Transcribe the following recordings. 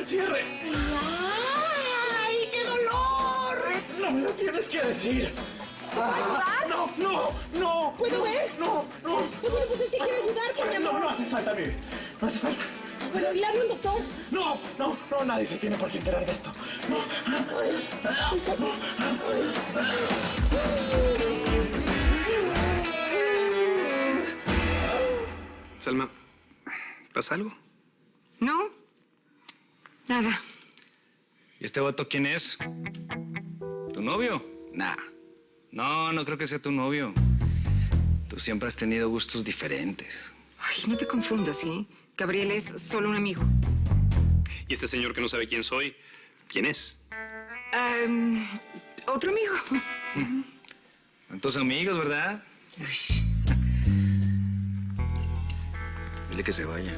el cierre. ¡Ay, qué dolor! No me lo tienes que decir. No, no, no. ¿Puedo ver? No, no. Bueno, pues es que quiero ayudarte, mi amor. No, no hace falta, Vivi. No hace falta. Bueno, dile a un doctor. No, no, no, nadie se tiene por qué enterar de esto. No. Salma, ¿pasa algo? No, nada. ¿Y este vato quién es? ¿Tu novio? Nah. No, no creo que sea tu novio. Tú siempre has tenido gustos diferentes. Ay, no te confundas, ¿sí? Gabriel es solo un amigo. ¿Y este señor que no sabe quién soy? ¿Quién es? Otro amigo. Son tus amigos, ¿verdad? Uy. Dile que se vaya.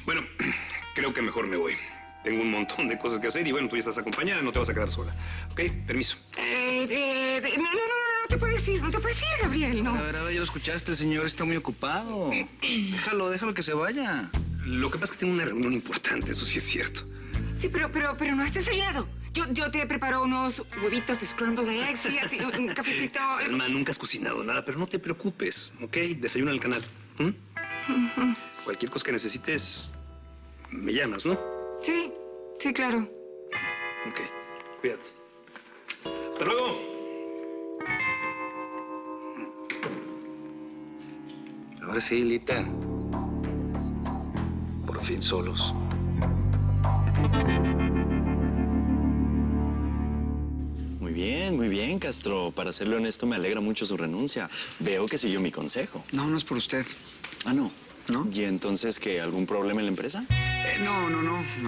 Bueno, creo que mejor me voy. Tengo un montón de cosas que hacer y bueno, tú ya estás acompañada, no te vas a quedar sola. ¿Ok? Permiso. No te puedes ir, no te puedes ir, Gabriel, no. A ver, ya lo escuchaste, el señor está muy ocupado. Déjalo que se vaya. Lo que pasa es que tengo una reunión importante, eso sí es cierto. Sí, pero no has desayunado. Yo te preparo unos huevitos de scrambled eggs y así, un cafecito. Salma, nunca has cocinado nada, pero no te preocupes, ¿ok? Desayuna en el canal. Cualquier cosa que necesites, me llamas, ¿no? Sí, claro. Ok, cuídate. ¡Hasta luego! Ahora sí, Lita. Por fin solos. Muy bien, Castro. Para serle honesto, me alegra mucho su renuncia. Veo que siguió mi consejo. No es por usted. Ah, ¿no? ¿No? ¿Y entonces qué? ¿Algún problema en la empresa? No.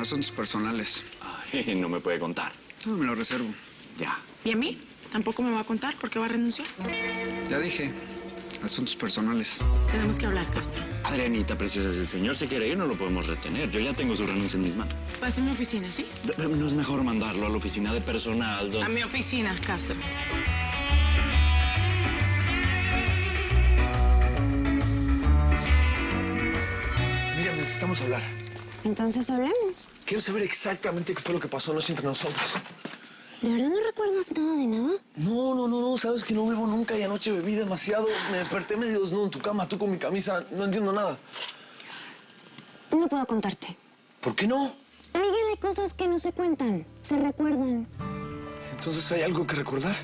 Asuntos personales. Ay, no me puede contar. No, me lo reservo. Ya. ¿Y a mí? ¿Tampoco me va a contar por qué va a renunciar? Ya dije. Asuntos personales. Tenemos que hablar, Castro. Adrianita, preciosa, si el señor se quiere ir, no lo podemos retener. Yo ya tengo su renuncia en mis manos. Pase a mi oficina, ¿sí? ¿No es mejor mandarlo a la oficina de personal A mi oficina, Castro. Mira, necesitamos hablar. Entonces hablemos. Quiero saber exactamente qué fue lo que pasó anoche entre nosotros. ¿De verdad no recuerdas nada de nada? No. Sabes que no bebo nunca y anoche bebí demasiado. Me desperté medio desnudo en tu cama, tú con mi camisa. No entiendo nada. No puedo contarte. ¿Por qué no? Miguel, hay cosas que no se cuentan, se recuerdan. Entonces, ¿hay algo que recordar?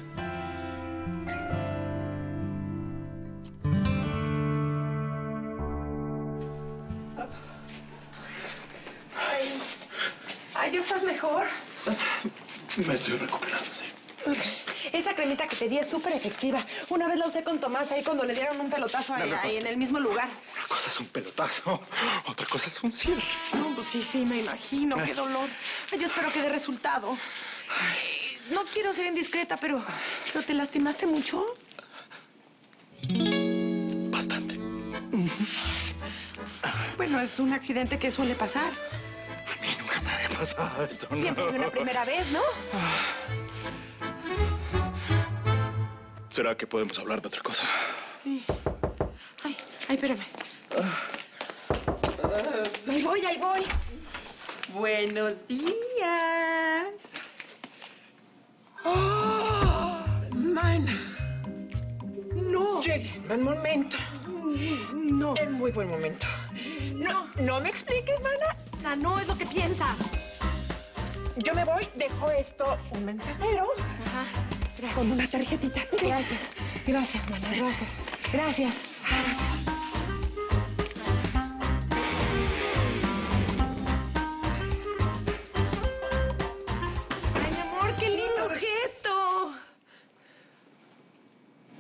Ay, ¿ya estás mejor? Me estoy recuperando, sí. Esa cremita que te di es súper efectiva. Una vez la usé con Tomás ahí cuando le dieron un pelotazo ahí en el mismo lugar. Una cosa es un pelotazo, otra cosa es un cierre. No, pues sí, me imagino. Qué dolor. Ay, yo espero que dé resultado. Ay, no quiero ser indiscreta, pero ¿te lastimaste mucho? Bastante. Bueno, es un accidente que suele pasar. A mí nunca me había pasado esto, ¿no? Siempre hay una primera vez, ¿no? ¿Será que podemos hablar de otra cosa? Ay, espérame. Ahí voy. Buenos días. ¡Oh! Mana. No. Llegué. En momento. No. En muy buen momento. No me expliques, mana. No es lo que piensas. Yo me voy, dejo esto, un mensajero. Ajá. Gracias. Con una tarjetita. Gracias, mana, gracias. Ay, mi amor, qué lindo gesto.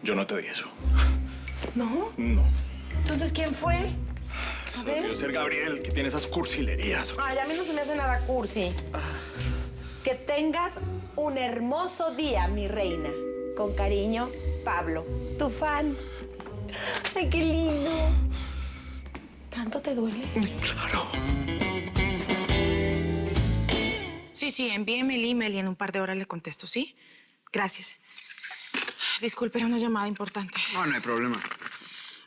Yo no te di eso. ¿No? No. Entonces, ¿quién fue? A ver. Debió ser Gabriel, que tiene esas cursilerías. Ay, a mí no se me hace nada cursi. Que tengas un hermoso día, mi reina. Con cariño, Pablo, tu fan. Ay, qué lindo. ¿Tanto te duele? Claro. Sí, envíeme el email y en un par de horas le contesto, ¿sí? Gracias. Disculpe, era una llamada importante. No hay problema.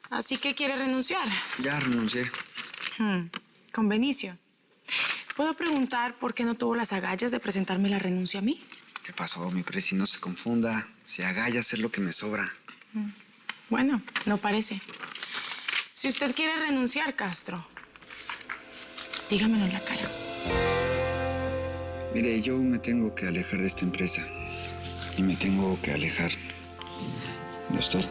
Así que quiere renunciar. Ya renuncié. Con Benicio. ¿Puedo preguntar por qué no tuvo las agallas de presentarme la renuncia a mí? ¿Qué pasó, mi presi? No se confunda. Si agallas es lo que me sobra. Bueno, no parece. Si usted quiere renunciar, Castro, dígamelo en la cara. Mire, yo me tengo que alejar de esta empresa. Y me tengo que alejar de usted.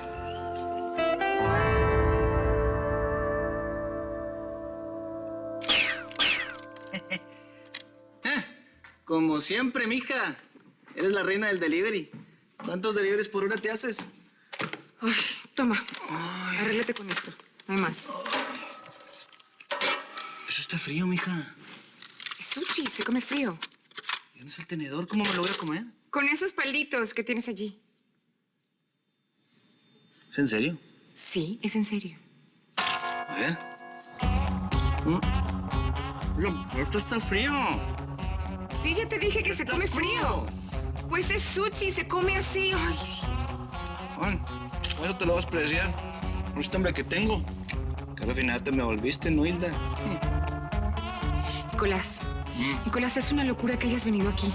Como siempre, mija. Eres la reina del delivery. ¿Cuántos deliveries por hora te haces? Ay, toma. Arréglate con esto. No hay más. Eso está frío, mija. Es sushi, se come frío. ¿Y dónde está el tenedor? ¿Cómo me lo voy a comer? Con esos palitos que tienes allí. ¿Es en serio? Sí, es en serio. A ver. Esto está frío. Sí, ya te dije que se come frío. Pues es sushi, se come así. Ay. Bueno, eso te lo vas a apreciar. Por este hambre que tengo. Que al final te me volviste, ¿no, Hilda? Nicolás. Nicolás, es una locura que hayas venido aquí.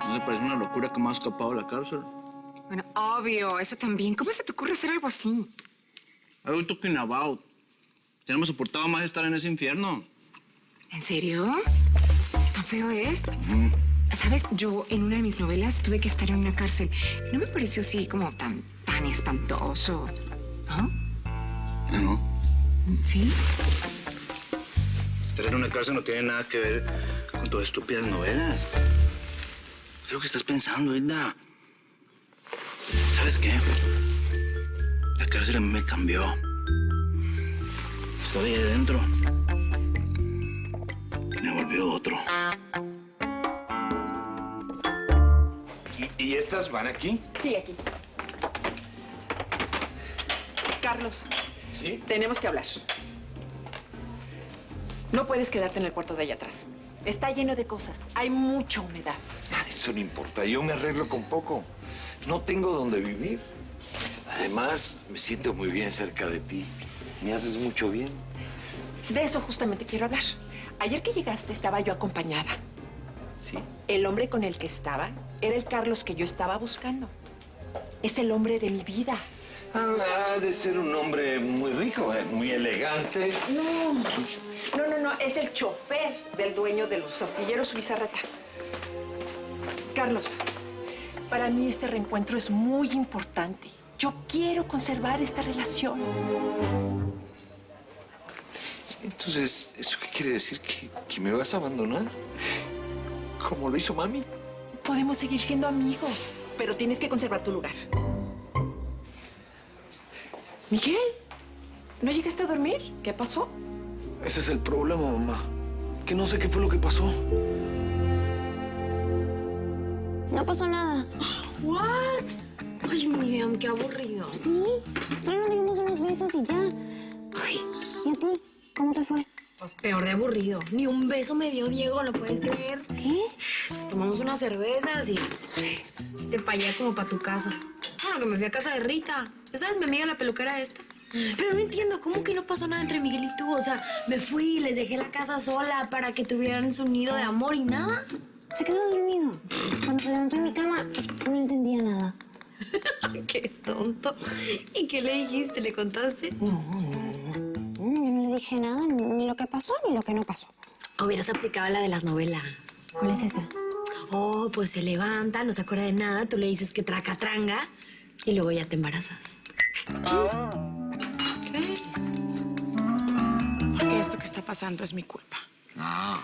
¿No te parece una locura que me has escapado de la cárcel? Bueno, obvio, eso también. ¿Cómo se te ocurre hacer algo así? I'm talking about. Ya no me soportaba más estar en ese infierno. ¿En serio? ¿Tan feo es? ¿Sabes? Yo en una de mis novelas tuve que estar en una cárcel. No me pareció así como tan espantoso. ¿No? No. ¿Sí? Estar en una cárcel no tiene nada que ver con todas estúpidas novelas. ¿Qué es lo que estás pensando, Hilda? ¿Sabes qué? La cárcel a mí me cambió. Estar ahí adentro me volvió otro. ¿Y estas van aquí? Sí, aquí. Carlos. ¿Sí? Tenemos que hablar. No puedes quedarte en el cuarto de allá atrás. Está lleno de cosas. Hay mucha humedad. Eso no importa. Yo me arreglo con poco. No tengo dónde vivir. Además, me siento muy bien cerca de ti. Me haces mucho bien. De eso justamente quiero hablar. Ayer que llegaste estaba yo acompañada. ¿Sí? El hombre con el que estaba era el Carlos que yo estaba buscando. Es el hombre de mi vida. Ha de ser un hombre muy rico, muy elegante. No. Es el chofer del dueño de los astilleros Bizarreta. Carlos, para mí este reencuentro es muy importante. Yo quiero conservar esta relación. Entonces, ¿eso qué quiere decir? ¿Que me vas a abandonar? ¿Como lo hizo mami? Podemos seguir siendo amigos, pero tienes que conservar tu lugar. Miguel, ¿no llegaste a dormir? ¿Qué pasó? Ese es el problema, mamá. Que no sé qué fue lo que pasó. No pasó nada. ¿What? Ay, Miriam, qué aburrido. Sí, solo nos dimos unos besos y ya. Ay, ¿y a ti? ¿Cómo te fue? Pues peor de aburrido. Ni un beso me dio Diego, ¿lo puedes creer? ¿Qué? Tomamos unas cervezas y este pa' allá como pa' tu casa. Bueno, que me fui a casa de Rita. ¿Sabes? Mi amiga la peluquera esta. Pero no entiendo, ¿cómo que no pasó nada entre Miguel y tú? O sea, me fui y les dejé la casa sola para que tuvieran su nido de amor y nada. Se quedó dormido. Cuando se levantó en mi cama, no entendía nada. Qué tonto. ¿Y qué le dijiste? ¿Le contaste? No, yo no le dije nada, ni lo que pasó ni lo que no pasó. Hubieras aplicado la de las novelas. ¿Cuál es esa? Oh, pues se levanta, no se acuerda de nada, tú le dices que traca-tranga y luego ya te embarazas. ¿Qué? Porque esto que está pasando es mi culpa. No.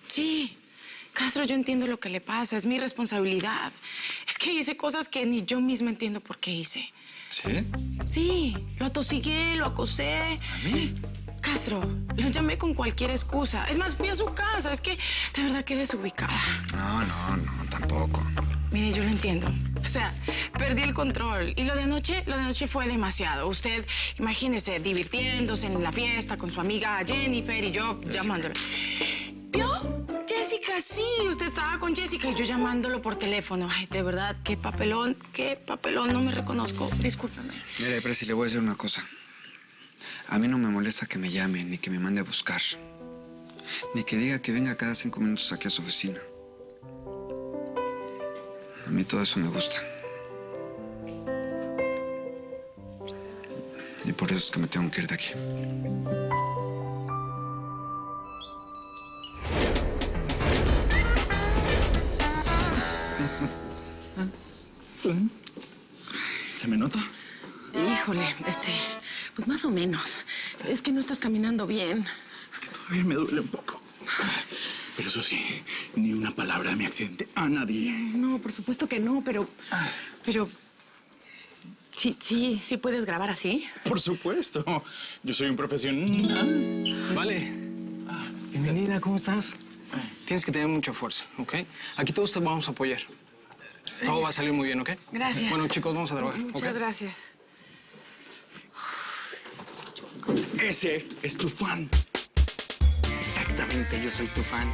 Sí. Castro, yo entiendo lo que le pasa, es mi responsabilidad. Es que hice cosas que ni yo misma entiendo por qué hice. ¿Sí? Sí, lo atosigué, lo acosé. ¿A mí? Castro, lo llamé con cualquier excusa. Es más, fui a su casa. Es que de verdad quedé desubicada. No, tampoco. Mire, yo lo entiendo. O sea, perdí el control. Y lo de anoche fue demasiado. Usted, imagínese, divirtiéndose en la fiesta con su amiga Jennifer y yo llamándolo. ¿Vio? Jessica, sí, usted estaba con Jessica y yo llamándolo por teléfono. Ay, de verdad, qué papelón, no me reconozco. Discúlpeme. Mira, Presi, le voy a decir una cosa. A mí no me molesta que me llamen ni que me mande a buscar. Ni que diga que venga cada 5 minutos aquí a su oficina. A mí todo eso me gusta. Y por eso es que me tengo que ir de aquí. ¿Se me nota? Híjole, pues más o menos. Es que no estás caminando bien. Es que todavía me duele un poco. Pero eso sí, ni una palabra de mi accidente a nadie. No, por supuesto que no, pero... Sí puedes grabar así. Por supuesto. Yo soy un profesional. Vale. Bienvenida, ¿cómo estás? Tienes que tener mucha fuerza, ¿ok? Aquí todos te vamos a apoyar. Todo va a salir muy bien, ¿ok? Gracias. Bueno, chicos, vamos a trabajar, ¿ok? Muchas gracias. Ese es tu fan. Exactamente, yo soy tu fan.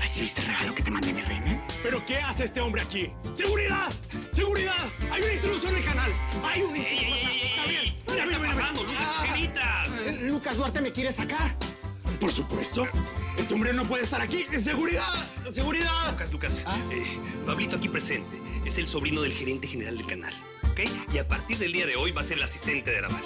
¿Así viste el regalo que te mandé, mi reina? ¿Pero qué hace este hombre aquí? ¡Seguridad! ¡Seguridad! ¡Hay un intruso en el canal! ¡Hay un intruso! ¿Qué está pasando, Lucas? ¿Qué gritas? Lucas Duarte me quiere sacar. Por supuesto. Este hombre no puede estar aquí. ¡Seguridad! ¡Seguridad! Lucas. Pablito aquí presente es el sobrino del gerente general del canal, ¿ok? Y a partir del día de hoy va a ser el asistente de Arabal.